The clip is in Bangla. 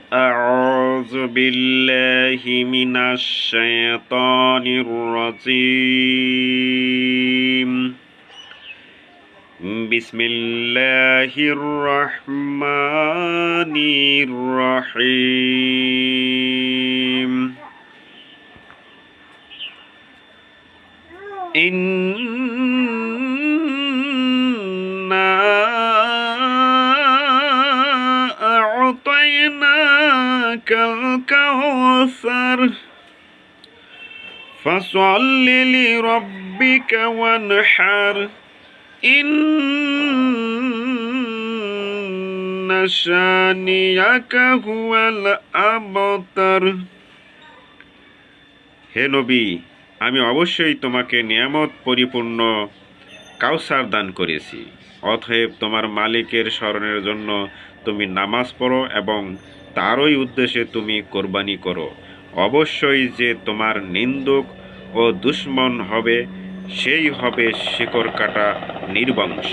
أعوذ بالله من الشيطان الرجيم بسم الله الرحمن الرحيم إنا أعطيناك الكوثر فصل لربك وانحر إن شانئك هو الأبتر। হে নবী, আমি অবশ্যই তোমাকে নিয়ামত পরিপূর্ণ কাউসার দান করেছি। অতএব তোমার মালিকের স্মরণের জন্য তুমি নামাজ পড়ো এবং তারই উদ্দেশ্যে তুমি কোরবানি করো। অবশ্যই যে তোমার নিন্দুক ও দুশমন হবে সেই হবে শিকড় কাটা নির্বংশ।